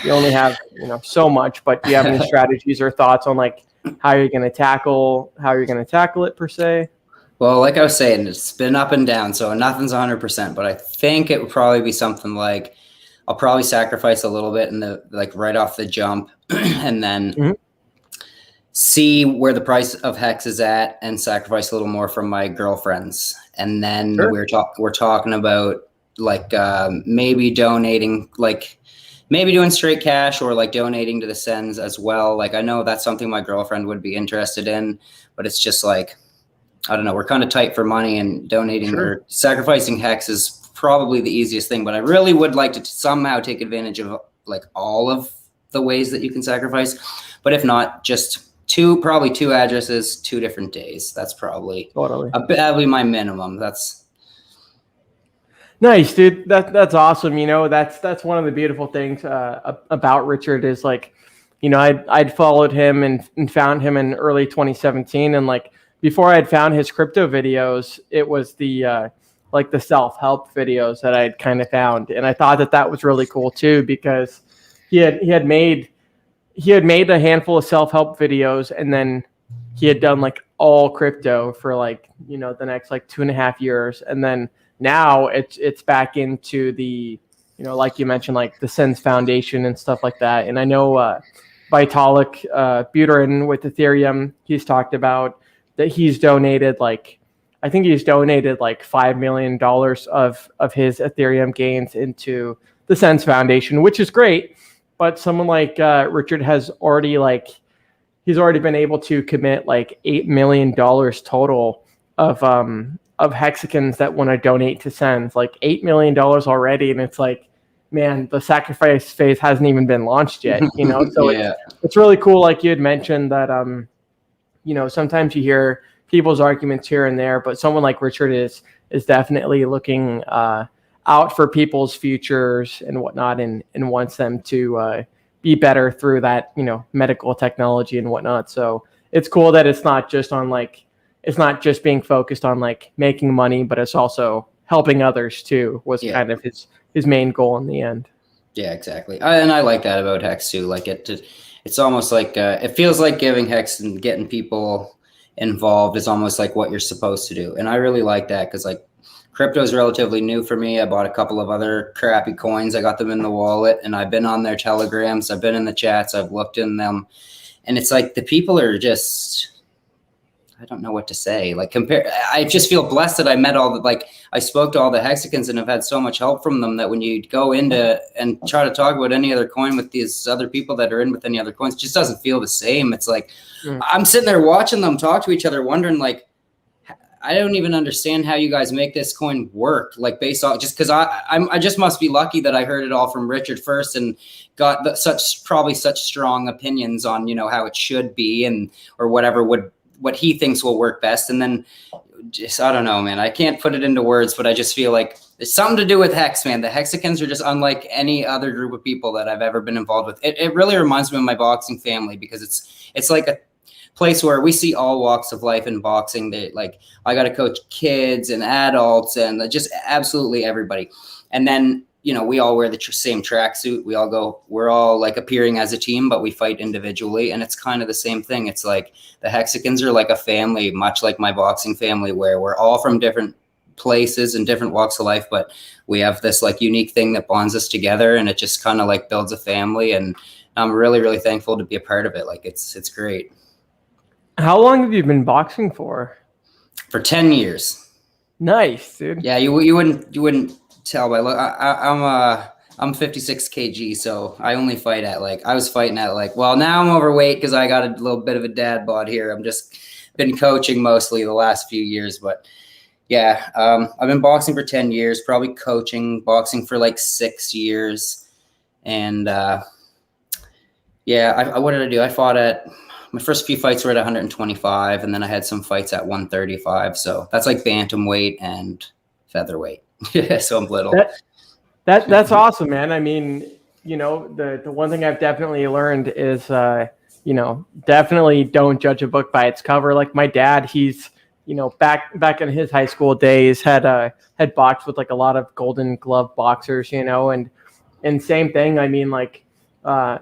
only have, you know, so much, but do you have any strategies or thoughts on like how you're gonna tackle it per se? Well, like I was saying, it's been up and down, so nothing's 100%. But I think it would probably be something like I'll probably sacrifice a little bit in the like right off the jump, and then see where the price of Hex is at, and sacrifice a little more from my girlfriends. And then we're talking about like maybe donating, like maybe doing straight cash, or like donating to the Sens as well. Like I know that's something my girlfriend would be interested in, but it's just like, I don't know, we're kind of tight for money, and donating or sacrificing Hex is probably the easiest thing. But I really would like to somehow take advantage of like all of the ways that you can sacrifice. But if not, just probably two addresses, 2 different days. That's probably that'll be my minimum. That's nice, dude. That's awesome. You know, that's one of the beautiful things about Richard is like, you know, I'd followed him and found him in early 2017, and like before I had found his crypto videos, it was the like the self-help videos that I'd kind of found, and I thought that was really cool too, because he had made a handful of self-help videos, and then he had done like all crypto for like, you know, the next like 2.5 years. And then now it's back into the, you know, like you mentioned, like the Sens Foundation and stuff like that. And I know Vitalik Buterin with Ethereum, he's talked about that he's donated like, I think he's donated like $5 million of his Ethereum gains into the Sens Foundation, which is great. But someone like Richard has already he's already been able to commit like $8 million total of Hexicans that want to donate to Sens, like $8 million already. And it's like, man, the sacrifice phase hasn't even been launched yet, you know? So it's really cool. Like you had mentioned that, you know, sometimes you hear people's arguments here and there, but someone like Richard is definitely looking out for people's futures and whatnot, and wants them to be better through that, you know, medical technology and whatnot. So it's cool that it's not just being focused on like making money, but it's also helping others too, was kind of his main goal in the end. Yeah, exactly. And I like that about Hex too. Like it's almost like it feels like giving Hex and getting people involved is almost like what you're supposed to do. And I really like that, because like crypto is relatively new for me. I bought a couple of other crappy coins. I got them in the wallet, and I've been on their telegrams. I've been in the chats. I've looked in them, and it's like the people are just, I don't know what to say. Like I just feel blessed that I met I spoke to all the Hexicans and have had so much help from them, that when you go into and try to talk about any other coin with these other people that are in with any other coins, it just doesn't feel the same. It's like, I'm sitting there watching them talk to each other, wondering like, I don't even understand how you guys make this coin work. Like based on, just because I just must be lucky that I heard it all from Richard first and got probably such strong opinions on, you know, how it should be, and or whatever what he thinks will work best. And then just, I don't know, man, I can't put it into words, but I just feel like there's something to do with Hex, man. The Hexicans are just unlike any other group of people that I've ever been involved with. It really reminds me of my boxing family, because it's like place where we see all walks of life in boxing. They like, I got to coach kids and adults and just absolutely everybody. And then, you know, we all wear the same tracksuit. We're all like appearing as a team, but we fight individually. And it's kind of the same thing. It's like the Hexicans are like a family, much like my boxing family, where we're all from different places and different walks of life, but we have this like unique thing that bonds us together, and it just kind of like builds a family. And I'm really, really thankful to be a part of it. Like it's great. How long have you been boxing for? For 10 years. Nice, dude. Yeah, you wouldn't tell by look. I'm 56 kg, so I only fight at like, I was fighting at like, well, now I'm overweight because I got a little bit of a dad bod here. I'm just been coaching mostly the last few years, but yeah, I've been boxing for 10 years, probably coaching boxing for like 6 years. And yeah, what did I do? I fought at, my first few fights were at 125, and then I had some fights at 135. So that's like bantamweight and featherweight. So I'm little. That's awesome, man. I mean, you know, the one thing I've definitely learned is, you know, definitely don't judge a book by its cover. Like my dad, he's, you know, back in his high school days had boxed with like a lot of Golden Glove boxers, you know, and same thing. I mean, like,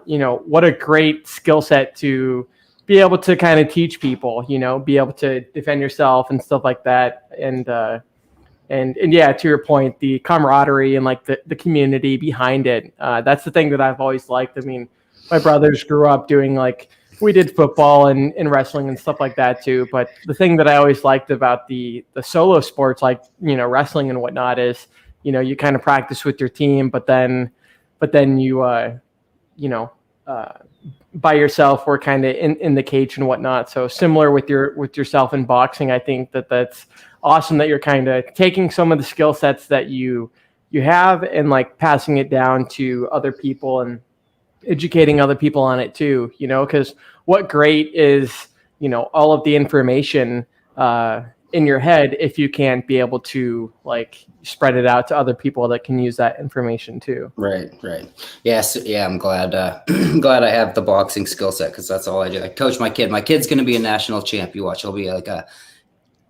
you know, what a great skill set to be able to kind of teach people, you know, be able to defend yourself and stuff like that. And yeah, to your point, the camaraderie and like the community behind it. That's the thing that I've always liked. I mean, my brothers grew up doing like, we did football and wrestling and stuff like that too. But the thing that I always liked about the solo sports, like, you know, wrestling and whatnot is, you know, you kind of practice with your team, but then you, you know, by yourself or kind of in the cage and whatnot. So similar with yourself in boxing, I think that's awesome that you're kind of taking some of the skill sets that you have and like passing it down to other people and educating other people on it too, you know, because what great is, you know, all of the information in your head if you can't be able to like spread it out to other people that can use that information too. Right. Yes. Yeah. I'm glad, glad I have the boxing skill set, because that's all I do. I coach my kid. My kid's going to be a national champ. You watch, he'll be like a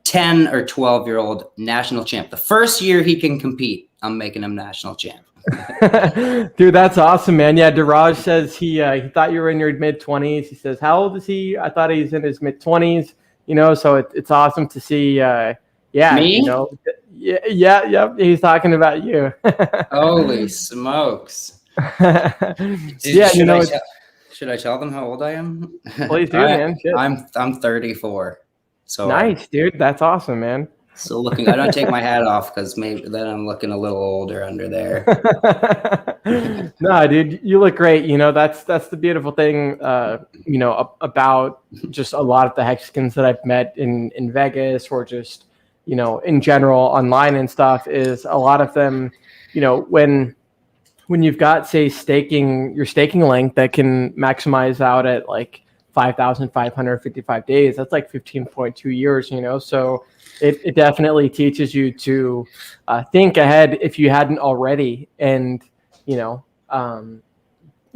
10 or 12-year-old national champ. The first year he can compete, I'm making him national champ. Dude, that's awesome, man. Yeah, Daraj says he thought you were in your mid-20s. He says, how old is he? I thought he's in his mid-20s, you know, so it's awesome to see. Yeah, me? You know, yeah, he's talking about you. Holy smokes. Yeah, you know, should I tell them how old I am? Please do, man. I'm 34. So nice, dude. That's awesome, man. Still looking. I don't take my hat off because maybe then I'm looking a little older under there. No, dude, you look great. You know, that's the beautiful thing, you know, about just a lot of the Hexicans that I've met in Vegas, or just, you know, in general online and stuff, is a lot of them, you know, when you've got, say, your staking length that can maximize out at like 5,555 days, that's like 15.2 years, you know, so it definitely teaches you to think ahead if you hadn't already, and, you know,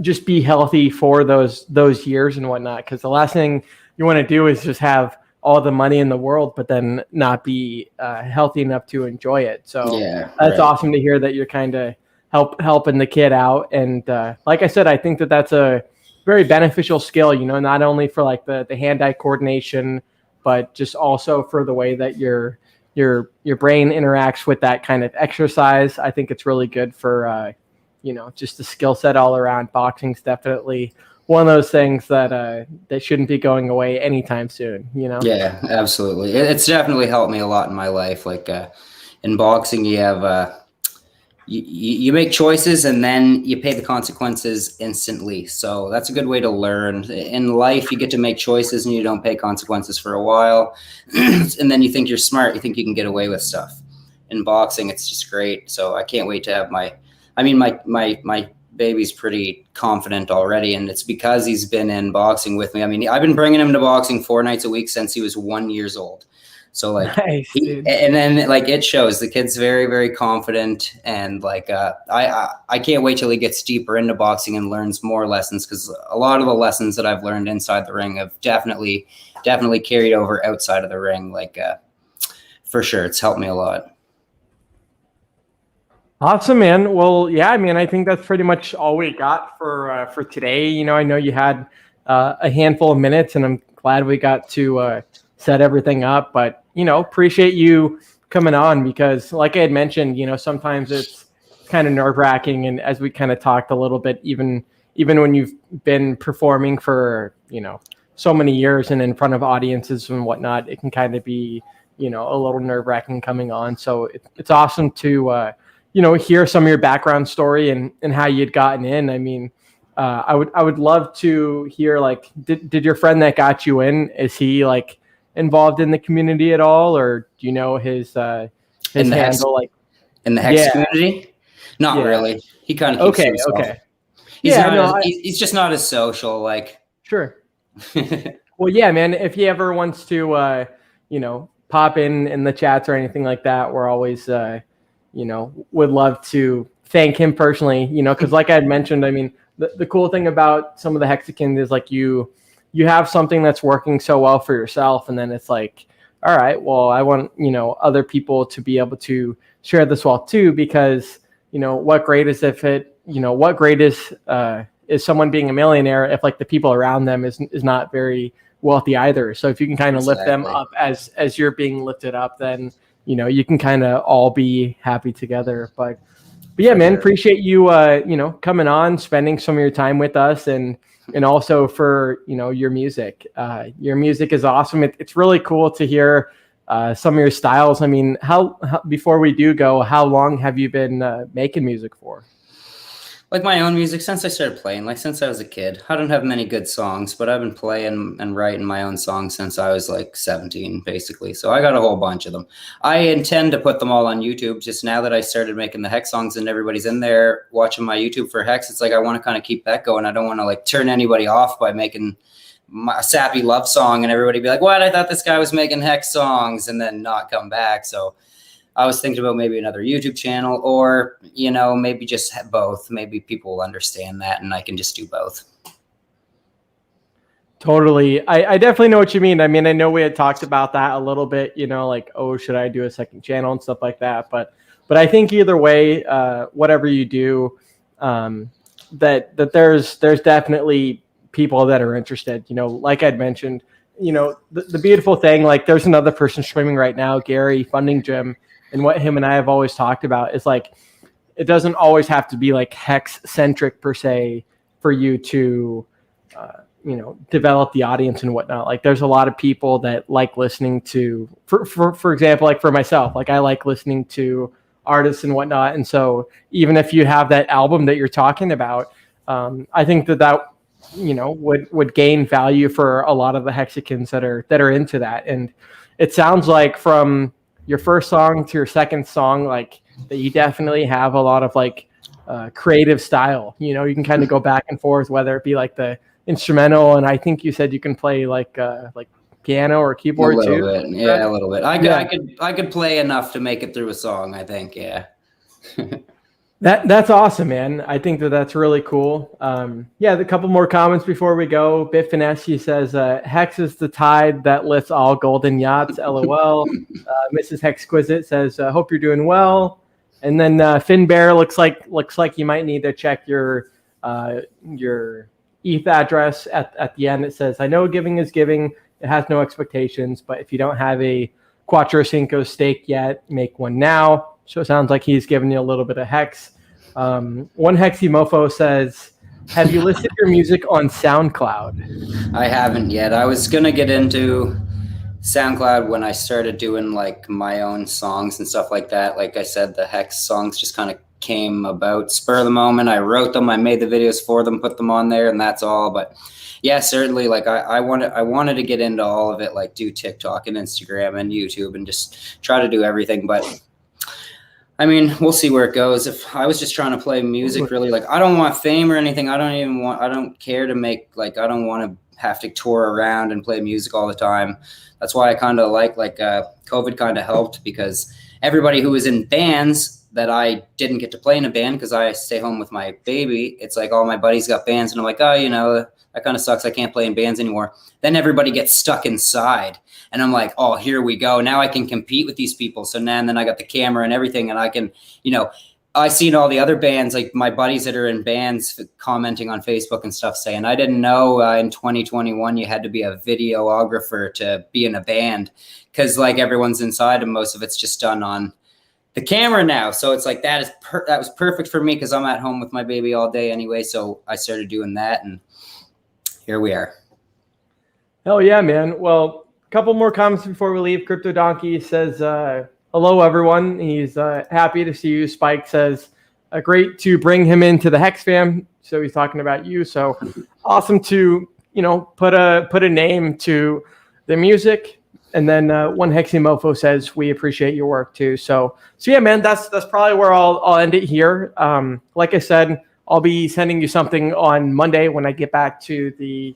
just be healthy for those years and whatnot, because the last thing you want to do is just have all the money in the world but then not be healthy enough to enjoy it. So yeah, that's awesome to hear that you're kind of helping the kid out. And like I said, I think that's a very beneficial skill, you know, not only for like the hand-eye coordination, but just also for the way that your brain interacts with that kind of exercise. I think it's really good for, you know, just the skill set all around. Boxing's definitely one of those things that shouldn't be going away anytime soon, you know? Yeah, absolutely. It's definitely helped me a lot in my life. Like in boxing, you have, you make choices and then you pay the consequences instantly. So that's a good way to learn. In life, you get to make choices and you don't pay consequences for a while. And then you think you're smart. You think you can get away with stuff. In boxing, it's just great. So I can't wait to have my baby's pretty confident already, and it's because he's been in boxing with me. I mean, I've been bringing him to boxing 4 nights a week since he was 1 year old. So like, nice, and then like it shows. The kid's very, very confident, and like I can't wait till he gets deeper into boxing and learns more lessons, because a lot of the lessons that I've learned inside the ring have definitely carried over outside of the ring. Like for sure, it's helped me a lot. Awesome, man. Well, yeah, I mean, I think that's pretty much all we got for today. You know, I know you had a handful of minutes, and I'm glad we got to set everything up. But, you know, appreciate you coming on, because like I had mentioned, you know, sometimes it's kind of nerve-wracking. And as we kind of talked a little bit, even when you've been performing for, you know, so many years and in front of audiences and whatnot, it can kind of be, you know, a little nerve-wracking coming on. So it's awesome to you know, hear some of your background story and how you'd gotten in. I mean, I would love to hear, like, did your friend that got you in, is he like involved in the community at all, or do you know his handle, like in the Hex community? Not really. He kind of keeps to himself. Okay. He's just not as social. Like, sure. Well, yeah, man. If he ever wants to, you know, pop in the chats or anything like that, we're always you know, would love to thank him personally, you know, because like I had mentioned, I mean, the cool thing about some of the Hexicans is like you have something that's working so well for yourself, and then it's like, all right, well, I want, you know, other people to be able to share this well too, because, you know, what great is someone being a millionaire if like the people around them is not very wealthy either. So if you can kind of lift them up as you're being lifted up, then, you know, you can kind of all be happy together. But yeah, man, appreciate you, you know, coming on, spending some of your time with us, and also for, you know, your music. Your music is awesome. It's really cool to hear some of your styles. I mean, how before we do go, how long have you been making music for? Like my own music since I started playing, like since I was a kid. I don't have many good songs, but I've been playing and writing my own songs since I was like 17, basically. So I got a whole bunch of them. I intend to put them all on YouTube. Just now that I started making the Hex songs and everybody's in there watching my YouTube for Hex, it's like I want to kind of keep that going. I don't want to like turn anybody off by making a sappy love song and everybody be like, what? I thought this guy was making Hex songs, and then not come back. So I was thinking about maybe another YouTube channel, or, you know, maybe just both. Maybe people will understand that and I can just do both. Totally. I definitely know what you mean. I mean, I know we had talked about that a little bit, you know, like, oh, should I do a second channel and stuff like that. But I think either way, whatever you do, that there's definitely people that are interested, you know, like I'd mentioned, you know, the beautiful thing, like there's another person streaming right now, Gary Funding Jim. And what him and I have always talked about is like, it doesn't always have to be like Hex centric per se for you to, you know, develop the audience and whatnot. Like there's a lot of people that like listening to, for example, like for myself, like I like listening to artists and whatnot. And so even if you have that album that you're talking about, I think that, you know, would gain value for a lot of the Hexicans that are into that. And it sounds like from your first song to your second song, like that you definitely have a lot of like creative style. You know, you can kind of go back and forth, whether it be like the instrumental, and I think you said you can play like piano or keyboard too. A little bit, yeah, a little bit. I could play enough to make it through a song, I think, yeah. That's awesome, man. I think that's really cool. Yeah, a couple more comments before we go. Biff Finesse says, Hex is the tide that lifts all golden yachts, LOL. Mrs. Hexquisite says, hope you're doing well. And then Finn Bear looks like you might need to check your ETH address at the end. It says, I know giving is giving. It has no expectations, but if you don't have a Cuatro Cinco stake yet, make one now. So it sounds like he's giving you a little bit of Hex. One Hexy Mofo says, have you listed your music on SoundCloud? I haven't yet. I was going to get into SoundCloud when I started doing like my own songs and stuff like that. Like I said, the Hex songs just kind of came about spur of the moment. I wrote them, I made the videos for them, put them on there, and that's all. But yeah, certainly, like I wanted to get into all of it, like do TikTok and Instagram and YouTube and just try to do everything. But I mean, we'll see where it goes. If I was just trying to play music, really, like, I don't want fame or anything. I don't care to make, like, I don't want to have to tour around and play music all the time. That's why I kind of like COVID kind of helped, because everybody who was in bands that I didn't get to play in a band because I stay home with my baby, it's like all my buddies got bands and I'm like, oh, you know, that kind of sucks. I can't play in bands anymore. Then everybody gets stuck inside and I'm like, oh, here we go. Now I can compete with these people. So now and then I got the camera and everything and I can, you know, I seen all the other bands, like my buddies that are in bands commenting on Facebook and stuff saying, I didn't know in 2021 you had to be a videographer to be in a band, because like everyone's inside and most of it's just done on the camera now. So it's like that was perfect for me because I'm at home with my baby all day anyway. So I started doing that and here we are. Hell yeah, man. Well, a couple more comments before we leave. Crypto Donkey says, hello, everyone. He's happy to see you. Spike says, great to bring him into the Hex fam. So he's talking about you. So awesome to, you know, put a name to the music. And then one Hexy Mofo says, we appreciate your work too. So yeah, man, that's probably where I'll end it here. Like I said, I'll be sending you something on Monday when I get back to the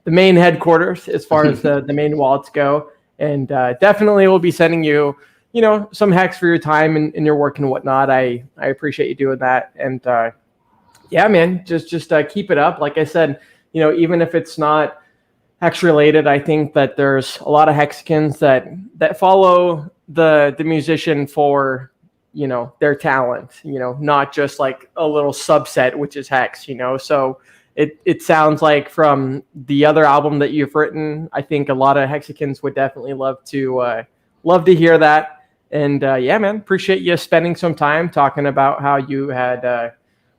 main headquarters as far as the main wallets go. And definitely we'll be sending you, you know, some hacks for your time and your work and whatnot. I appreciate you doing that. And yeah, man, just keep it up. Like I said, you know, even if it's not hex related, I think that there's a lot of Hexicans that follow the musician for, you know, their talent, you know, not just like a little subset, which is hex, you know. So it sounds like from the other album that you've written, I think a lot of Hexicans would definitely love to hear that. And yeah, man, appreciate you spending some time talking about how you had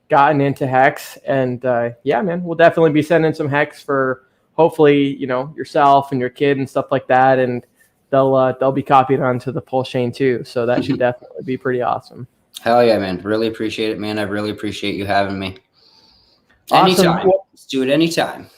gotten into hex. And yeah, man, we'll definitely be sending some hex for hopefully, you know, yourself and your kid and stuff like that. And they'll be copied onto the PulseChain too. So that should definitely be pretty awesome. Hell yeah, man. Really appreciate it, man. I really appreciate you having me. Awesome. Anytime. Let's do it anytime.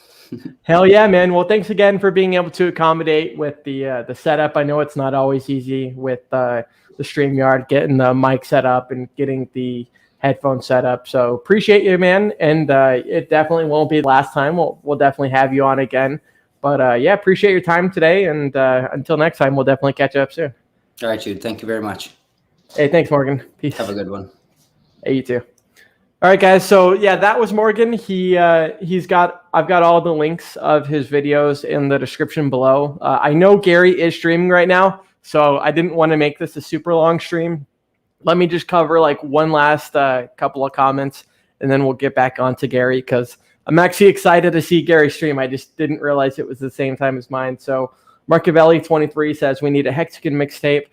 Hell yeah, man. Well, thanks again for being able to accommodate with the setup. I know it's not always easy with the StreamYard, getting the mic set up and getting the headphone set up. So appreciate you, man. And it definitely won't be the last time. We'll definitely have you on again. But yeah, appreciate your time today. And until next time, we'll definitely catch up soon. All right, Jude. Thank you very much. Hey, thanks, Morgan. Peace. Have a good one. Hey, you too. All right, guys. So yeah, that was Morgan. I've got all the links of his videos in the description below. I know Gary is streaming right now, so I didn't want to make this a super long stream. Let me just cover like one last couple of comments, and then we'll get back on to Gary because I'm actually excited to see Gary stream. I just didn't realize it was the same time as mine. So Marcavelli23 says we need a Hexican mixtape.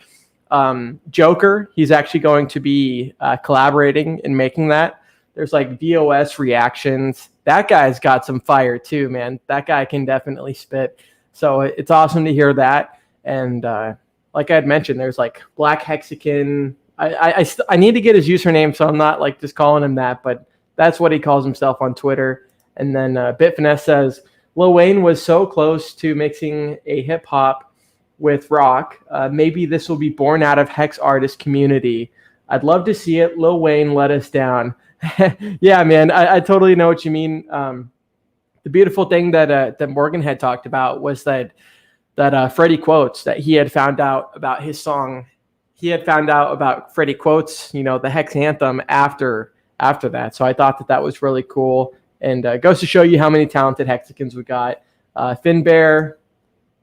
Joker, he's actually going to be collaborating in making that. There's like VOS reactions. That guy's got some fire too, man. That guy can definitely spit. So it's awesome to hear that. And like I had mentioned, there's like Black Hexican. I need to get his username, so I'm not like just calling him that, but that's what he calls himself on Twitter. And then Bitfinesse says, Lil Wayne was so close to mixing a hip hop with rock. Maybe this will be born out of Hex artist community. I'd love to see it. Lil Wayne let us down. Yeah, man, I totally know what you mean. The beautiful thing that Morgan had talked about was that Freddie Quotes, that he had found out about his song. He had found out about Freddie Quotes, you know, the Hex anthem after that. So I thought that was really cool. And goes to show you how many talented Hexicans we got. Finbear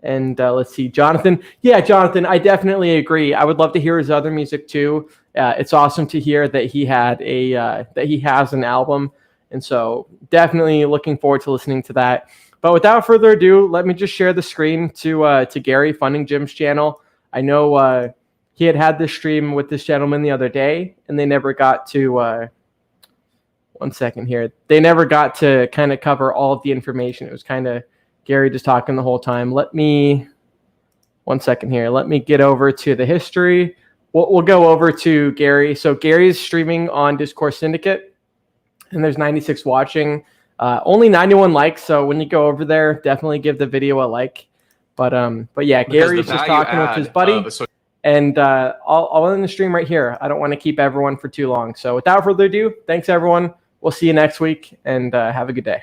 and let's see, Jonathan. Yeah, Jonathan, I definitely agree. I would love to hear his other music too. It's awesome to hear that he has an album. And so definitely looking forward to listening to that. But without further ado, let me just share the screen to Gary, Funding Jim's channel. I know he had this stream with this gentleman the other day, and they never got to, one second here. They never got to kind of cover all of the information. It was kind of Gary just talking the whole time. One second here. Let me get over to the history. We'll go over to Gary. So Gary's streaming on Discourse Syndicate, and there's 96 watching. Only 91 likes, so when you go over there, definitely give the video a like. But yeah, Gary's just talking with his buddy. And I'll end the stream right here. I don't want to keep everyone for too long. So without further ado, thanks everyone. We'll see you next week, and have a good day.